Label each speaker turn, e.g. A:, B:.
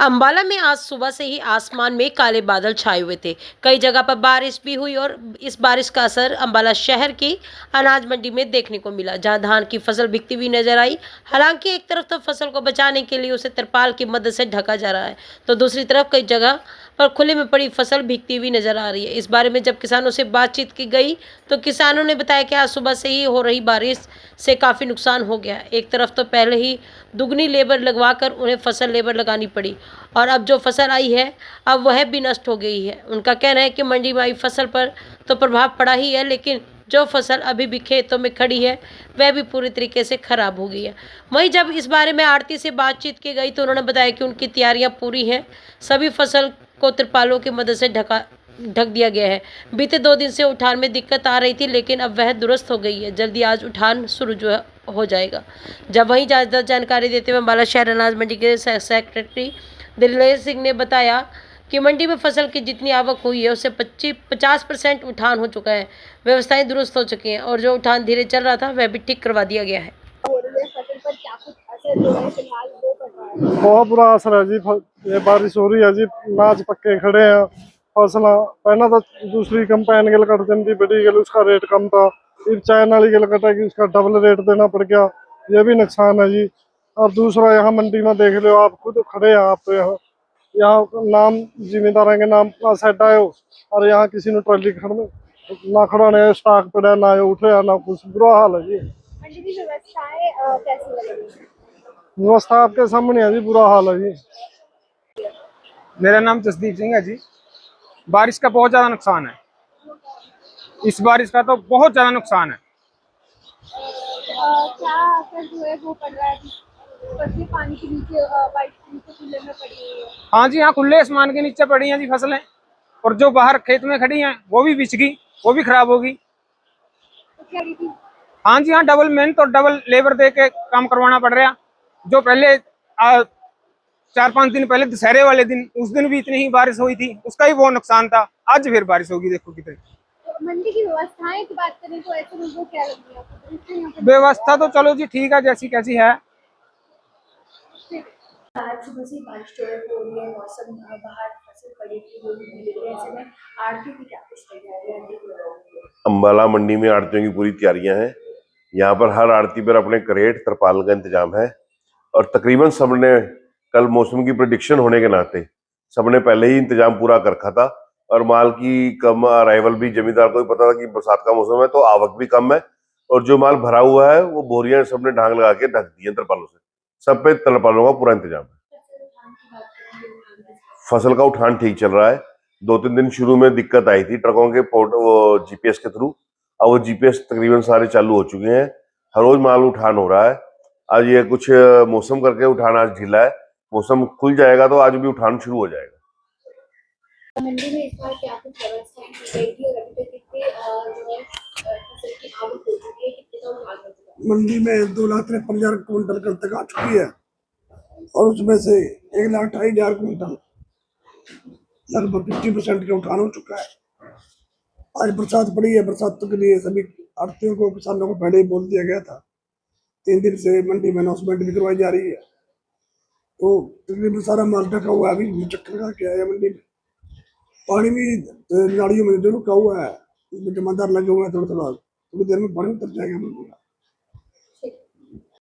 A: अंबाला में आज सुबह से ही आसमान में काले बादल छाए हुए थे। कई जगह पर बारिश भी हुई और इस बारिश का असर अंबाला शहर की अनाज मंडी में देखने को मिला, जहां धान की फसल बिकती हुई नजर आई। हालांकि एक तरफ तो फसल को बचाने के लिए उसे तिरपाल की मदद से ढका जा रहा है, तो दूसरी तरफ कई जगह पर खुले में पड़ी फसल बिकती हुई नजर आ रही है। इस बारे में जब किसानों से बातचीत की गई तो किसानों ने बताया कि आज सुबह से ही हो रही बारिश से काफ़ी नुकसान हो गया। एक तरफ तो पहले ही दुगनी लेबर लगवाकर उन्हें फसल लेबर लगानी पड़ी और अब जो फसल आई है अब वह भी नष्ट हो गई है। उनका कहना है कि मंडी में आई फसल पर तो प्रभाव पड़ा ही है, लेकिन जो फसल अभी भी खेतों में खड़ी है वह भी पूरी तरीके से खराब हो गई है। वहीं जब इस बारे में आड़ती से बातचीत की गई तो उन्होंने बताया कि उनकी तैयारियां पूरी हैं, सभी फसल को तिरपालों की मदद से ढक दिया गया है। बीते 2 दिन से उठान में दिक्कत आ रही थी, लेकिन अब वह दुरुस्त हो गई है। जल्दी आज उठान शुरू जो है हो जाएगा। जब वहीं ज़्यादा जानकारी देते हुए अम्बाला शहर अनाज मंडी के सेक्रेटरी दिलेर सिंह ने बताया कि मंडी में फसल की जितनी आवक हुई है उससे 50% उठान हो चुका है, व्यवस्थाएं दुरुस्त हो चुकी हैं और जो उठान धीरे चल रहा था वह भी ठीक करवा दिया गया है।
B: फसल पर क्या कुछ असर जो है फिलहाल वो पड़ रहा है?
C: बहुत बुरा असर है जी। ये बारिश हो रही है जी, अनाज पक्के खड़े हैं। फसल पहला तो दूसरी कंपाइन गल कट दी बड़ी गल, उसका रेट कम था। फिर चाइना वाली गल कटेगी, उसका डबल रेट देना पड़ गया, ये भी नुकसान है जी। और दूसरा यहाँ मंडी में देख लो, आप खुद खड़े हैं, आप यहाँ नाम जिम्मेदार के नाम का सेट आयो और यहाँ किसी ने ट्रॉली खड़ने ना खड़ाने, स्टॉक पड़ा ना उठे ना कुछ, बुरा हाल है जी।
B: मंडी की व्यवस्थाएं कैसी लग रही है?
C: व्यवस्था आपके सामने है जी, बुरा हाल है जी।
D: मेरा नाम जसदीप सिंह है जी। बारिश का बहुत ज्यादा नुकसान है, इस बारिश का तो बहुत ज्यादा नुकसान है।
B: क्या असर जो है वो पड़ रहा है? फसलें पानी के नीचे बारिश के नीचे खुले में पड़ी हुई है।
D: हाँ जी, हाँ, खुले आसमान के नीचे पड़ी हैं जी फसलें, और जो बाहर खेत में खड़ी हैं वो भी बिछ गई, वो भी खराब होगी।
B: तो क्या रही थी?
D: हाँ जी, हाँ, डबल मेहनत और डबल लेबर दे के काम करवाना पड़ रहा। जो पहले 4-5 दिन पहले दशहरे वाले दिन, उस दिन भी इतनी ही बारिश हुई थी, उसका ही बहुत नुकसान था। आज फिर बारिश होगी, देखो कितनी।
B: तो मंडी की व्यवस्थाएं की बात करें तो ऐसे में वो क्या लग रही है आपको?
D: व्यवस्था तो चलो जी ठीक है, जैसी कैसी है।
B: आज सुबह से बारिश जो है हो रही है, मौसम बाहर फसल पड़ी थी वो भी भीग रही है। ऐसे में आड़ती की क्या कुछ तैयारियां हैं?
E: अम्बाला मंडी में आड़तियों की पूरी तैयारियां हैं। यहाँ पर हर आड़ती पर अपने करेट तरपाल का इंतजाम है और तकरीबन सबने कल मौसम की प्रेडिक्शन होने के नाते सबने पहले ही इंतजाम पूरा कर रखा था और माल की कम अराइवल भी, जमींदार को भी पता था कि बरसात का मौसम है तो आवक भी कम है और जो माल भरा हुआ है वो बोरियां सबने ढांग लगा के ढक दी है तरपालों से। सब पे तरपालों का पूरा इंतजाम है। फसल का उठान ठीक चल रहा है। 2-3 दिन शुरू में दिक्कत आई थी ट्रकों के पोर्ट वो जीपीएस के थ्रू, अब वो जीपीएस तकरीबन सारे चालू हो चुके हैं। हर रोज माल उठान हो रहा है। आज ये कुछ मौसम करके उठान आज ढीला है, मौसम खुल जाएगा तो आज भी उठान शुरू हो जाएगा।
B: मंडी में इस बार क्या कुछ व्यवस्थाएं की गई थी और अभी तक कितने जो है फसल की आवक हो चुकी है, कितने का उठान हो चुका है?
F: मंडी में 2,53,000 क्विंटल कल तक आ चुकी है और उसमें से 1,28,000 क्विंटल लगभग 50% का उठान हो चुका है। आज बरसात पड़ी है, बरसात के लिए सभी आड़तियों को, किसानों को पहले ही बोल दिया गया था। 3 दिन से मंडी में अनाउंसमेंट भी करवाई जा रही है, तो तकरीबन सारा माल ढका हुआ है। अभी चक्कर का क्या है, मंडी में पानी भी नालियों में जो रुका हुआ है, उसमें जमादार लगे हुए हैं, थोड़ा थोड़ा थोड़ी देर में पानी उतर जाएगा मंडी का।